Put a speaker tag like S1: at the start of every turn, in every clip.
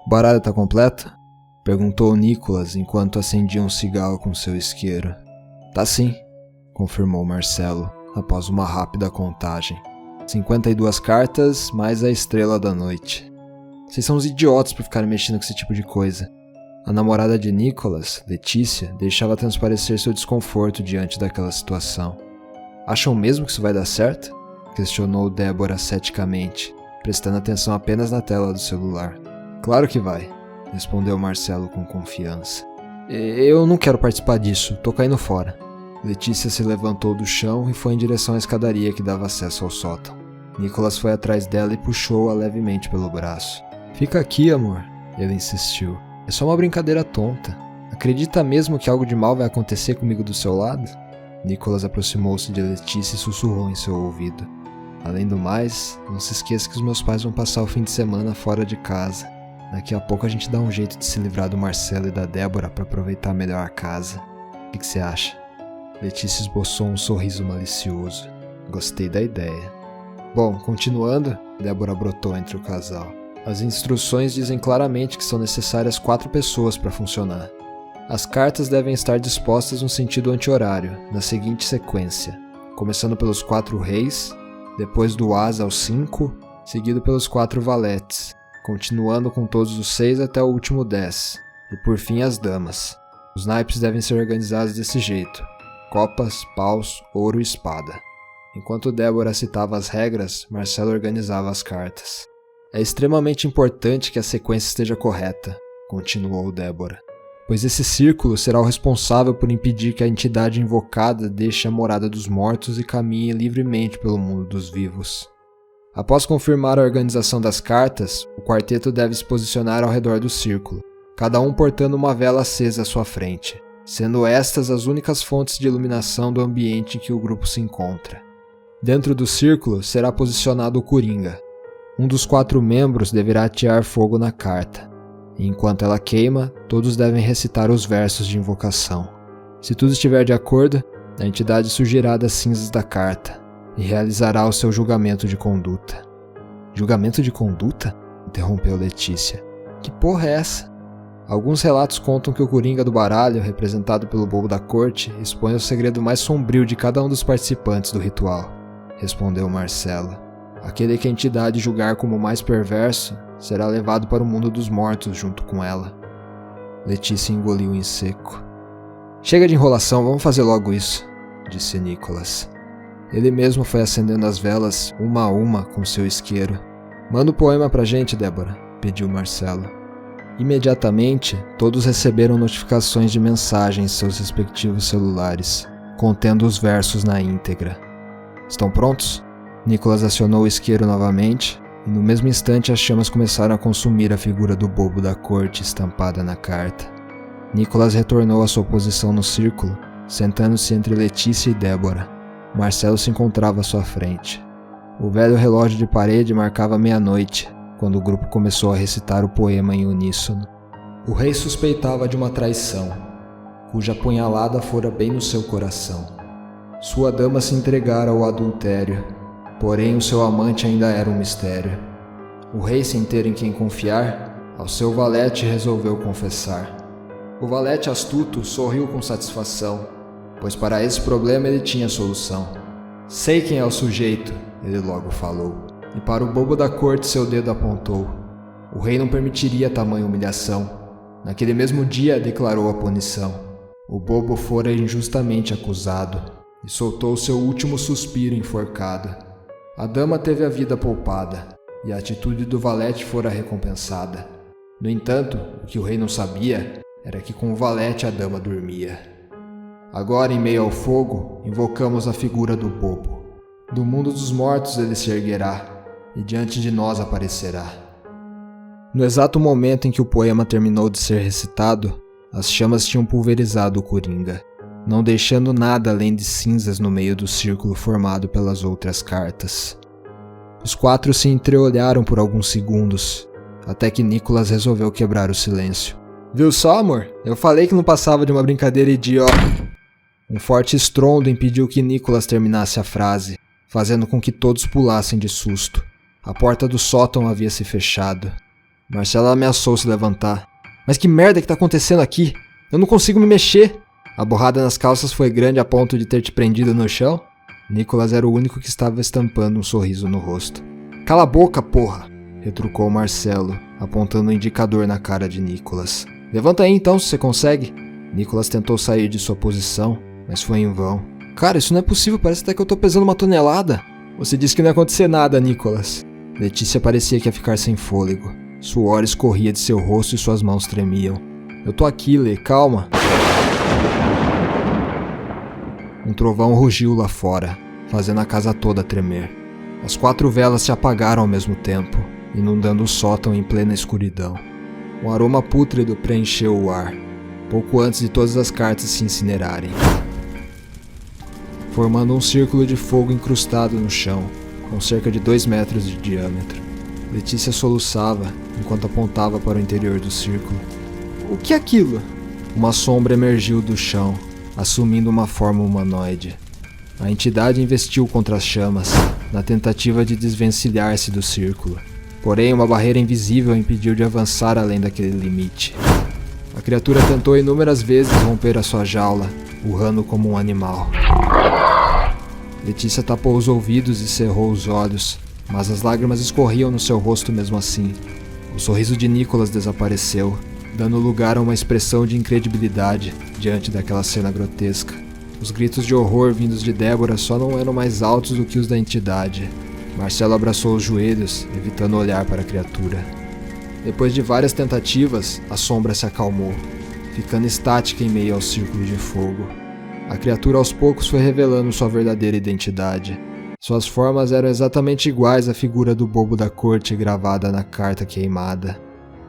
S1: "O baralho tá completo?" perguntou Nicholas enquanto acendia um cigarro com seu isqueiro. "Tá sim", confirmou Marcelo, após uma rápida contagem. 52 cartas, mais a estrela da noite. Vocês são uns idiotas por ficarem mexendo com esse tipo de coisa. A namorada de Nicholas, Letícia, deixava transparecer seu desconforto diante daquela situação. "Acham mesmo que isso vai dar certo?" questionou Débora ceticamente, prestando atenção apenas na tela do celular. "Claro que vai", respondeu Marcelo com confiança. "Eu não quero participar disso, tô caindo fora." Letícia se levantou do chão e foi em direção à escadaria que dava acesso ao sótão. Nicholas foi atrás dela e puxou-a levemente pelo braço. "Fica aqui, amor", ele insistiu. "É só uma brincadeira tonta. Acredita mesmo que algo de mal vai acontecer comigo do seu lado?" Nicholas aproximou-se de Letícia e sussurrou em seu ouvido. "Além do mais, não se esqueça que os meus pais vão passar o fim de semana fora de casa. Daqui a pouco a gente dá um jeito de se livrar do Marcelo e da Débora para aproveitar melhor a casa. O que você acha?" Letícia esboçou um sorriso malicioso. "Gostei da ideia." "Bom, continuando", Débora brotou entre o casal. "As instruções dizem claramente que são necessárias 4 pessoas para funcionar. As cartas devem estar dispostas no sentido anti-horário, na seguinte sequência: começando pelos 4 reis, depois do as ao 5, seguido pelos 4 valetes, continuando com todos os 6 até o último 10, e por fim as damas. Os naipes devem ser organizados desse jeito: copas, paus, ouro e espada." Enquanto Débora citava as regras, Marcelo organizava as cartas. "É extremamente importante que a sequência esteja correta", continuou Débora, "pois esse círculo será o responsável por impedir que a entidade invocada deixe a morada dos mortos e caminhe livremente pelo mundo dos vivos. Após confirmar a organização das cartas, o quarteto deve se posicionar ao redor do círculo, cada um portando uma vela acesa à sua frente, sendo estas as únicas fontes de iluminação do ambiente em que o grupo se encontra. Dentro do círculo será posicionado o Coringa. Um dos 4 membros deverá atear fogo na carta, e enquanto ela queima, todos devem recitar os versos de invocação. Se tudo estiver de acordo, a entidade surgirá das cinzas da carta e realizará o seu julgamento de conduta." "Julgamento de conduta?" interrompeu Letícia. "Que porra é essa?" "Alguns relatos contam que o Coringa do baralho, representado pelo bobo da corte, expõe o segredo mais sombrio de cada um dos participantes do ritual", respondeu Marcelo. "Aquele que a entidade julgar como o mais perverso será levado para o mundo dos mortos junto com ela." Letícia engoliu em seco. "Chega de enrolação, vamos fazer logo isso", disse Nicholas. Ele mesmo foi acendendo as velas uma a uma com seu isqueiro. "Manda o poema pra gente, Débora", pediu Marcelo. Imediatamente, todos receberam notificações de mensagem em seus respectivos celulares, contendo os versos na íntegra. "Estão prontos?" Nicholas acionou o isqueiro novamente, e no mesmo instante as chamas começaram a consumir a figura do bobo da corte estampada na carta. Nicholas retornou à sua posição no círculo, sentando-se entre Letícia e Débora. Marcelo se encontrava à sua frente. O velho relógio de parede marcava meia-noite, quando o grupo começou a recitar o poema em uníssono. O rei suspeitava de uma traição, cuja punhalada fora bem no seu coração. Sua dama se entregara ao adultério, porém o seu amante ainda era um mistério. O rei, sem ter em quem confiar, ao seu valete resolveu confessar. O valete astuto sorriu com satisfação, pois para esse problema ele tinha solução. "Sei quem é o sujeito", ele logo falou, e para o bobo da corte seu dedo apontou. O rei não permitiria tamanha humilhação. Naquele mesmo dia declarou a punição. O bobo fora injustamente acusado, e soltou seu último suspiro enforcado. A dama teve a vida poupada, e a atitude do valete fora recompensada. No entanto, o que o rei não sabia era que com o valete a dama dormia. Agora, em meio ao fogo, invocamos a figura do bobo. Do mundo dos mortos ele se erguerá, e diante de nós aparecerá. No exato momento em que o poema terminou de ser recitado, as chamas tinham pulverizado o Coringa, não deixando nada além de cinzas no meio do círculo formado pelas outras cartas. Os 4 se entreolharam por alguns segundos, até que Nicholas resolveu quebrar o silêncio. "Viu só, amor? Eu falei que não passava de uma brincadeira idiota." Um forte estrondo impediu que Nicholas terminasse a frase, fazendo com que todos pulassem de susto. A porta do sótão havia se fechado. Marcelo ameaçou se levantar. Mas que merda que tá acontecendo aqui? Eu não consigo me mexer. A borrada nas calças foi grande a ponto de ter te prendido no chão? Nicholas era o único que estava estampando um sorriso no rosto. Cala a boca, porra! Retrucou Marcelo, apontando um indicador na cara de Nicholas. Levanta aí então, se você consegue. Nicholas tentou sair de sua posição, mas foi em vão. Cara, isso não é possível, parece até que eu tô pesando 1 tonelada. Você disse que não ia acontecer nada, Nicholas. Letícia parecia que ia ficar sem fôlego. Suor escorria de seu rosto e suas mãos tremiam. Eu tô aqui, Lê, calma. Um trovão rugiu lá fora, fazendo a casa toda tremer. As 4 velas se apagaram ao mesmo tempo, inundando o sótão em plena escuridão. Um aroma pútrido preencheu o ar, pouco antes de todas as cartas se incinerarem, formando um círculo de fogo incrustado no chão, com cerca de 2 metros de diâmetro. Letícia soluçava enquanto apontava para o interior do círculo. O que é aquilo? Uma sombra emergiu do chão, assumindo uma forma humanoide. A entidade investiu contra as chamas, na tentativa de desvencilhar-se do círculo. Porém, uma barreira invisível impediu de avançar além daquele limite. A criatura tentou inúmeras vezes romper a sua jaula, urrando como um animal. Letícia tapou os ouvidos e cerrou os olhos, mas as lágrimas escorriam no seu rosto mesmo assim. O sorriso de Nicholas desapareceu, dando lugar a uma expressão de incredibilidade diante daquela cena grotesca. Os gritos de horror vindos de Débora só não eram mais altos do que os da entidade. Marcelo abraçou os joelhos, evitando olhar para a criatura. Depois de várias tentativas, a sombra se acalmou, ficando estática em meio ao círculo de fogo. A criatura aos poucos foi revelando sua verdadeira identidade. Suas formas eram exatamente iguais à figura do bobo da corte gravada na carta queimada.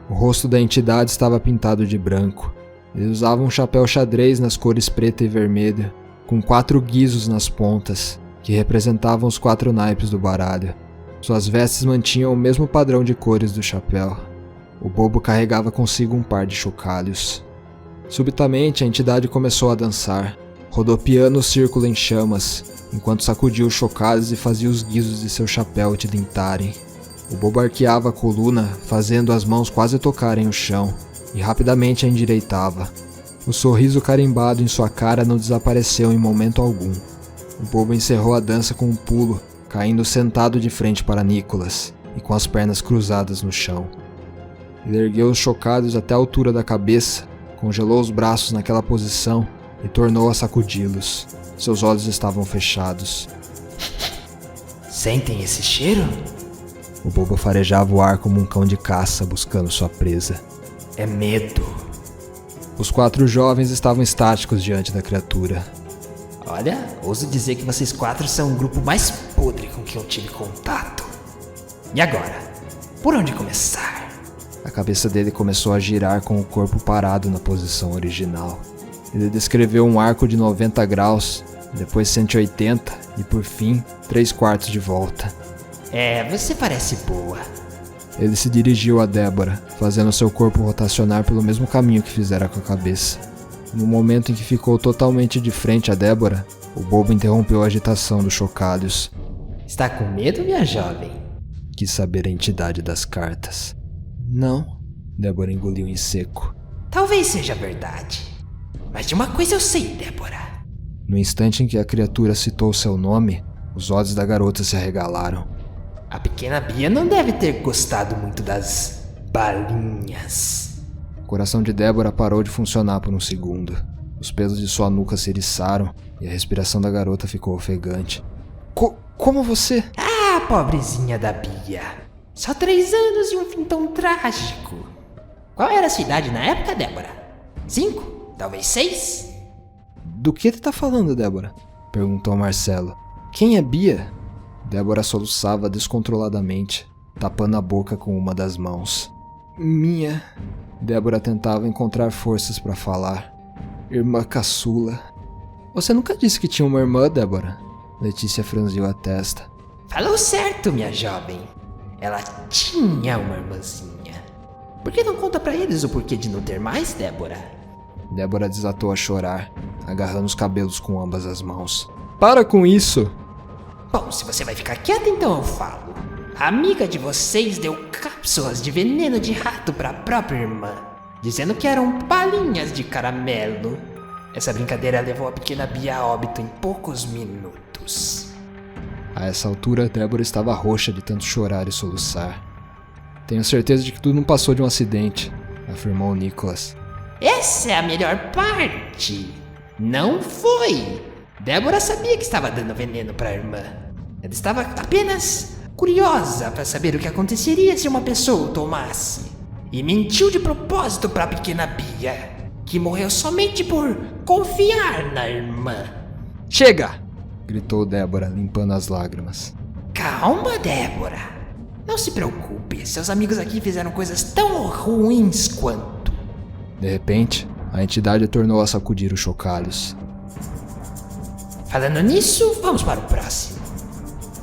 S1: O rosto da entidade estava pintado de branco. Ele usava um chapéu xadrez nas cores preta e vermelha, com 4 guizos nas pontas, que representavam os 4 naipes do baralho. Suas vestes mantinham o mesmo padrão de cores do chapéu. O bobo carregava consigo um par de chocalhos. Subitamente, a entidade começou a dançar, rodopiando o círculo em chamas, enquanto sacudia os chocalhos e fazia os guizos de seu chapéu tilintarem. O bobo arqueava a coluna, fazendo as mãos quase tocarem o chão, e rapidamente a endireitava. O sorriso carimbado em sua cara não desapareceu em momento algum. O bobo encerrou a dança com um pulo, caindo sentado de frente para Nicholas, e com as pernas cruzadas no chão. Ele ergueu os chocalhos até a altura da cabeça, congelou os braços naquela posição e tornou a sacudi-los. Seus olhos estavam fechados.
S2: Sentem esse cheiro?
S1: O bobo farejava o ar como um cão de caça buscando sua presa.
S2: É medo.
S1: Os 4 jovens estavam estáticos diante da criatura.
S2: Olha, ouso dizer que vocês 4 são o grupo mais podre com quem eu tive contato. E agora? Por onde começar?
S1: A cabeça dele começou a girar com o corpo parado na posição original. Ele descreveu um arco de 90 graus, depois 180 e por fim 3/4 de volta.
S2: Você parece boa.
S1: Ele se dirigiu a Débora, fazendo seu corpo rotacionar pelo mesmo caminho que fizera com a cabeça. No momento em que ficou totalmente de frente a Débora, o bobo interrompeu a agitação dos chocalhos.
S2: Está com medo, minha jovem?
S1: Quis saber a entidade das cartas. Não, Débora engoliu em seco.
S2: Talvez seja verdade. Mas de uma coisa eu sei, Débora.
S1: No instante em que a criatura citou seu nome, os olhos da garota se arregalaram.
S2: A pequena Bia não deve ter gostado muito das balinhas.
S1: O coração de Débora parou de funcionar por um segundo. Os pelos de sua nuca se eriçaram e a respiração da garota ficou ofegante. Como você?
S2: Ah, pobrezinha da Bia. Só 3 anos e um fim tão trágico. Qual era a sua idade na época, Débora? 5? Talvez 6?
S1: Do que ele tá falando, Débora? Perguntou Marcelo. Quem é Bia? Débora soluçava descontroladamente, tapando a boca com uma das mãos. Minha... Débora tentava encontrar forças para falar. Irmã caçula. Você nunca disse que tinha uma irmã, Débora? Letícia franziu a testa.
S2: Falou certo, minha jovem. Ela tinha uma irmãzinha. Por que não conta pra eles o porquê de não ter mais, Débora?
S1: Débora desatou a chorar, agarrando os cabelos com ambas as mãos. Para com isso!
S2: Bom, se você vai ficar quieta, então eu falo. A amiga de vocês deu cápsulas de veneno de rato para a própria irmã, dizendo que eram balinhas de caramelo. Essa brincadeira levou a pequena Bia a óbito em poucos minutos.
S1: A essa altura, Débora estava roxa de tanto chorar e soluçar. Tenho certeza de que tudo não passou de um acidente, afirmou Nicholas.
S2: Essa é a melhor parte. Não foi. Débora sabia que estava dando veneno para a irmã. Ela estava apenas curiosa para saber o que aconteceria se uma pessoa o tomasse. E mentiu de propósito para a pequena Bia, que morreu somente por confiar na irmã.
S1: Chega! Gritou Débora, limpando as lágrimas.
S2: Calma, Débora. Não se preocupe, seus amigos aqui fizeram coisas tão ruins quanto.
S1: De repente, a entidade tornou a sacudir os chocalhos.
S2: Falando nisso, vamos para o próximo.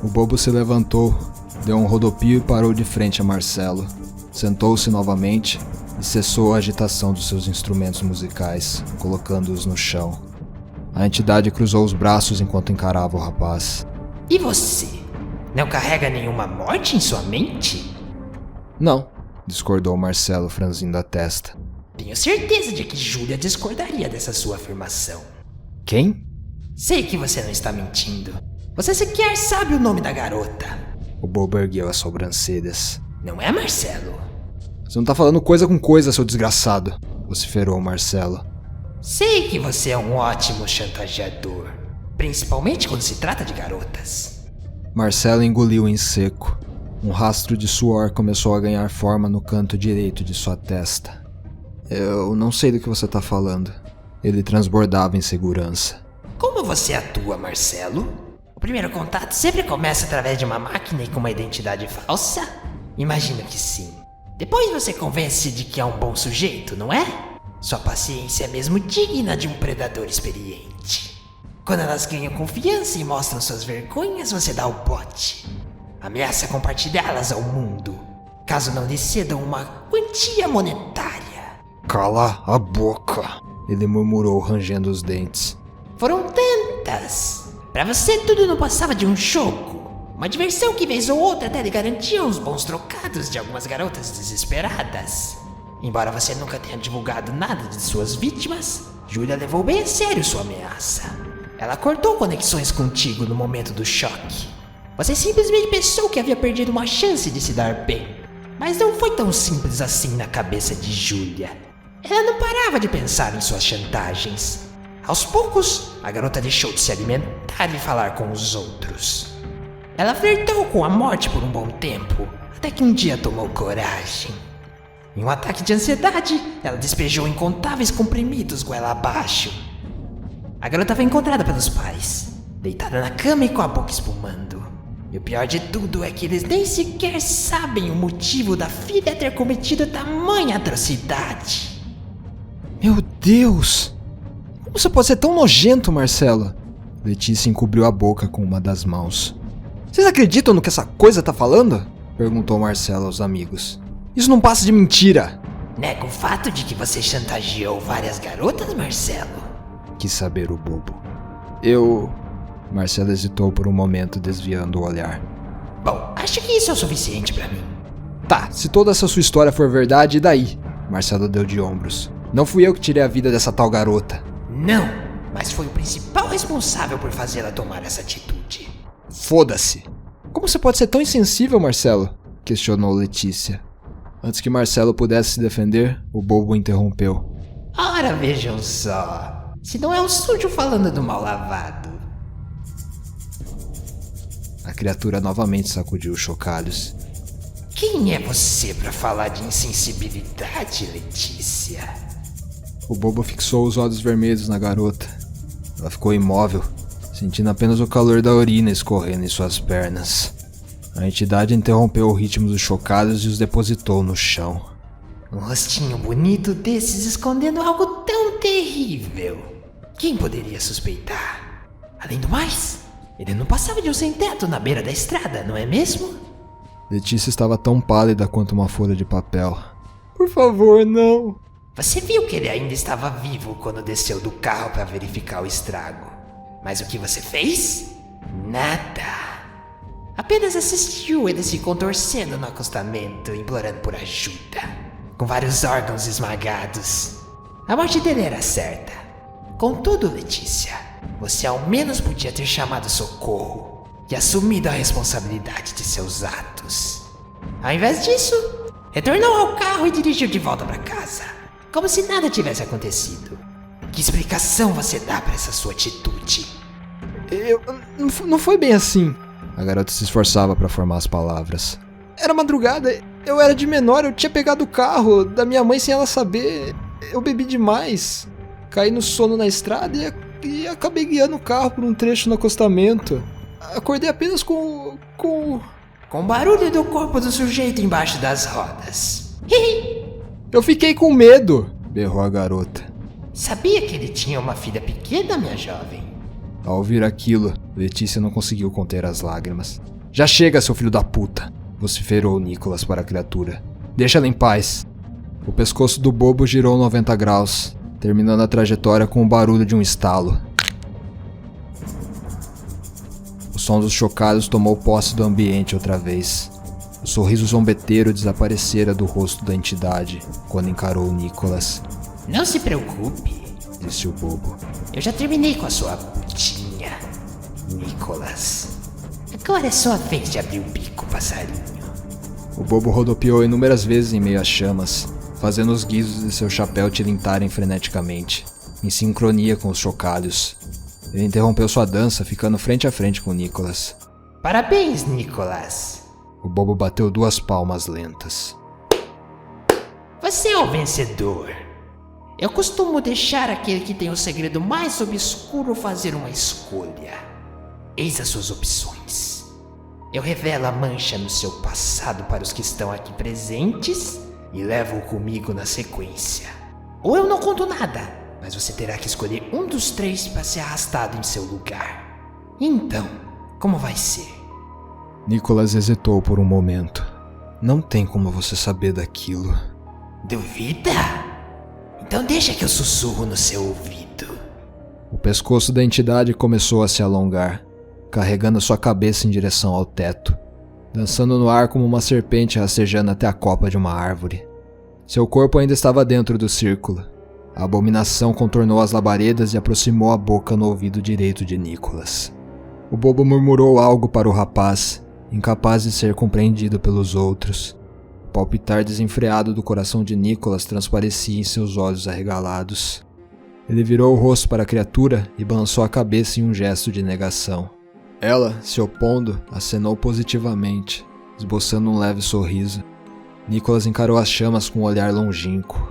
S1: O bobo se levantou, deu um rodopio e parou de frente a Marcelo. Sentou-se novamente e cessou a agitação dos seus instrumentos musicais, colocando-os no chão. A entidade cruzou os braços enquanto encarava o rapaz.
S2: E você? Não carrega nenhuma morte em sua mente?
S1: Não, discordou Marcelo, franzindo a testa.
S2: Tenho certeza de que Júlia discordaria dessa sua afirmação.
S1: Quem?
S2: Sei que você não está mentindo. Você sequer sabe o nome da garota.
S1: O bobo ergueu as sobrancelhas.
S2: Não é, Marcelo?
S1: Você não tá falando coisa com coisa, seu desgraçado, vociferou Marcelo.
S2: Sei que você é um ótimo chantageador, principalmente quando se trata de garotas.
S1: Marcelo engoliu em seco. Um rastro de suor começou a ganhar forma no canto direito de sua testa. Eu não sei do que você tá falando. Ele transbordava insegurança.
S2: Como você atua, Marcelo? O primeiro contato sempre começa através de uma máquina e com uma identidade falsa? Imagino que sim. Depois você convence de que é um bom sujeito, não é? Sua paciência é mesmo digna de um predador experiente. Quando elas ganham confiança e mostram suas vergonhas, você dá o bote. Ameaça compartilhá-las ao mundo, caso não lhe cedam uma quantia monetária.
S1: Cala a boca, ele murmurou, rangendo os dentes.
S2: Foram tantas. Pra você tudo não passava de um jogo. Uma diversão que vez ou outra até lhe garantia uns bons trocados de algumas garotas desesperadas. Embora você nunca tenha divulgado nada de suas vítimas, Júlia levou bem a sério sua ameaça. Ela cortou conexões contigo no momento do choque. Você simplesmente pensou que havia perdido uma chance de se dar bem. Mas não foi tão simples assim na cabeça de Júlia. Ela não parava de pensar em suas chantagens. Aos poucos, a garota deixou de se alimentar e falar com os outros. Ela flertou com a morte por um bom tempo, até que um dia tomou coragem. Em um ataque de ansiedade, ela despejou incontáveis comprimidos goela abaixo. A garota foi encontrada pelos pais, deitada na cama e com a boca espumando. E o pior de tudo é que eles nem sequer sabem o motivo da filha ter cometido tamanha atrocidade.
S1: Meu Deus! Como você pode ser tão nojento, Marcelo? Letícia encobriu a boca com uma das mãos. Vocês acreditam no que essa coisa tá falando? Perguntou Marcelo aos amigos. Isso não passa de mentira.
S2: Nega o fato de que você chantageou várias garotas, Marcelo?
S1: Quis saber o bobo. Marcelo hesitou por um momento, desviando o olhar.
S2: Bom, acho que isso é o suficiente pra mim.
S1: Tá, se toda essa sua história for verdade, e daí? Marcelo deu de ombros. Não fui eu que tirei a vida dessa tal garota.
S2: Não, mas foi o principal responsável por fazê-la tomar essa atitude.
S1: Foda-se. Como você pode ser tão insensível, Marcelo? Questionou Letícia. Antes que Marcelo pudesse se defender, o bobo interrompeu.
S2: Ora, vejam só. Se não é o sujo falando do mal lavado.
S1: A criatura novamente sacudiu os chocalhos.
S2: Quem é você pra falar de insensibilidade, Letícia?
S1: O bobo fixou os olhos vermelhos na garota. Ela ficou imóvel, sentindo apenas o calor da urina escorrendo em suas pernas. A entidade interrompeu o ritmo dos chocalhos e os depositou no chão.
S2: Um rostinho bonito desses escondendo algo tão terrível. Quem poderia suspeitar? Além do mais, ele não passava de um sem-teto na beira da estrada, não é mesmo?
S1: Letícia estava tão pálida quanto uma folha de papel. Por favor, não.
S2: Você viu que ele ainda estava vivo quando desceu do carro para verificar o estrago. Mas o que você fez? Nada. Apenas assistiu ele se contorcendo no acostamento, implorando por ajuda, com vários órgãos esmagados. A morte dele era certa. Contudo, Letícia, você ao menos podia ter chamado socorro e assumido a responsabilidade de seus atos. Ao invés disso, retornou ao carro e dirigiu de volta para casa, como se nada tivesse acontecido. Que explicação você dá para essa sua atitude?
S1: Não foi bem assim. A garota se esforçava para formar as palavras. Era madrugada, eu era de menor, eu tinha pegado o carro da minha mãe sem ela saber. Eu bebi demais, caí no sono na estrada e acabei guiando o carro por um trecho no acostamento. Acordei apenas com
S2: o barulho do corpo do sujeito embaixo das rodas.
S1: Eu fiquei com medo, berrou a garota.
S2: Sabia que ele tinha uma filha pequena, minha jovem?
S1: Ao ouvir aquilo, Letícia não conseguiu conter as lágrimas. Já chega, seu filho da puta, vociferou Nicholas para a criatura. Deixa ela em paz. O pescoço do bobo girou 90 graus, terminando a trajetória com o barulho de um estalo. O som dos chocalhos tomou posse do ambiente outra vez. O sorriso zombeteiro desaparecera do rosto da entidade quando encarou Nicholas.
S2: Não se preocupe,
S1: disse o bobo.
S2: Eu já terminei com a sua putinha, Nicholas. Agora é sua vez de abrir o bico, passarinho.
S1: O bobo rodopiou inúmeras vezes em meio às chamas, fazendo os guizos de seu chapéu tilintarem freneticamente, em sincronia com os chocalhos. Ele interrompeu sua dança, ficando frente a frente com Nicholas.
S2: Parabéns, Nicholas.
S1: O bobo bateu 2 palmas lentas.
S2: Você é o vencedor. Eu costumo deixar aquele que tem o segredo mais obscuro fazer uma escolha. Eis as suas opções. Eu revelo a mancha no seu passado para os que estão aqui presentes e levo-o comigo na sequência. Ou eu não conto nada, mas você terá que escolher um dos 3 para ser arrastado em seu lugar. Então, como vai ser?
S1: Nicholas hesitou por um momento. Não tem como você saber daquilo.
S2: Duvida? Então deixa que eu sussurro no seu ouvido.
S1: O pescoço da entidade começou a se alongar, carregando sua cabeça em direção ao teto, dançando no ar como uma serpente rastejando até a copa de uma árvore. Seu corpo ainda estava dentro do círculo. A abominação contornou as labaredas e aproximou a boca no ouvido direito de Nicholas. O bobo murmurou algo para o rapaz, incapaz de ser compreendido pelos outros. O palpitar desenfreado do coração de Nicholas transparecia em seus olhos arregalados. Ele virou o rosto para a criatura e balançou a cabeça em um gesto de negação. Ela, se opondo, acenou positivamente, esboçando um leve sorriso. Nicholas encarou as chamas com um olhar longínquo.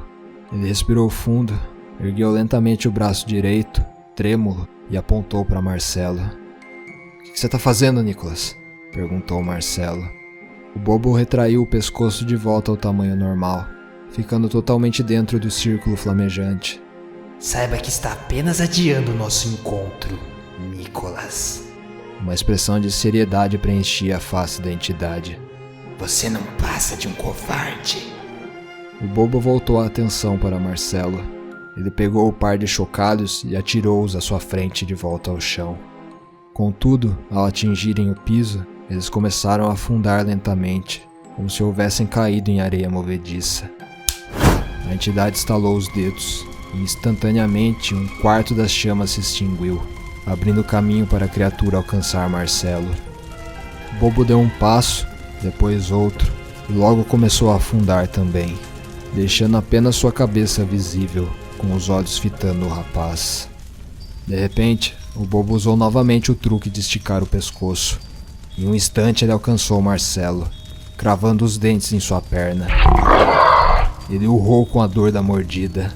S1: Ele respirou fundo, ergueu lentamente o braço direito, trêmulo, e apontou para Marcelo. O que você está fazendo, Nicholas? Perguntou Marcelo. O bobo retraiu o pescoço de volta ao tamanho normal, ficando totalmente dentro do círculo flamejante.
S2: Saiba que está apenas adiando o nosso encontro, Nicholas.
S1: Uma expressão de seriedade preenchia a face da entidade.
S2: Você não passa de um covarde.
S1: O bobo voltou a atenção para Marcelo. Ele pegou o par de chocalhos e atirou-os à sua frente de volta ao chão. Contudo, ao atingirem o piso, eles começaram a afundar lentamente, como se houvessem caído em areia movediça. A entidade estalou os dedos, e instantaneamente 1/4 das chamas se extinguiu, abrindo caminho para a criatura alcançar Marcelo. O bobo deu um passo, depois outro, e logo começou a afundar também, deixando apenas sua cabeça visível, com os olhos fitando o rapaz. De repente, o bobo usou novamente o truque de esticar o pescoço. Em um instante ele alcançou Marcelo, cravando os dentes em sua perna. Ele urrou com a dor da mordida.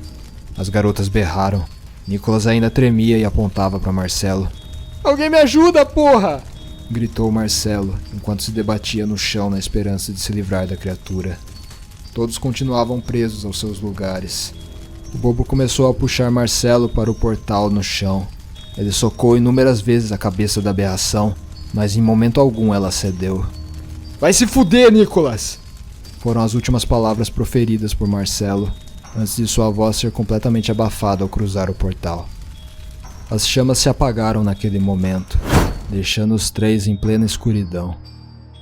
S1: As garotas berraram. Nicholas ainda tremia e apontava para Marcelo. "Alguém me ajuda, porra!" gritou Marcelo, enquanto se debatia no chão na esperança de se livrar da criatura. Todos continuavam presos aos seus lugares. O bobo começou a puxar Marcelo para o portal no chão. Ele socou inúmeras vezes a cabeça da aberração, mas em momento algum ela cedeu. "Vai se fuder, Nicholas!" Foram as últimas palavras proferidas por Marcelo, antes de sua voz ser completamente abafada ao cruzar o portal. As chamas se apagaram naquele momento, deixando os 3 em plena escuridão.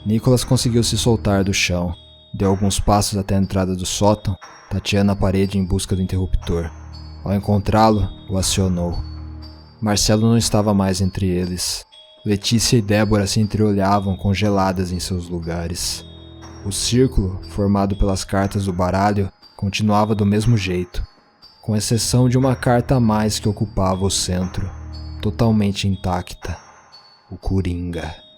S1: Nicholas conseguiu se soltar do chão. Deu alguns passos até a entrada do sótão, tateando a parede em busca do interruptor. Ao encontrá-lo, o acionou. Marcelo não estava mais entre eles. Letícia e Débora se entreolhavam congeladas em seus lugares. O círculo, formado pelas cartas do baralho, continuava do mesmo jeito, com exceção de uma carta a mais que ocupava o centro, totalmente intacta: o Coringa.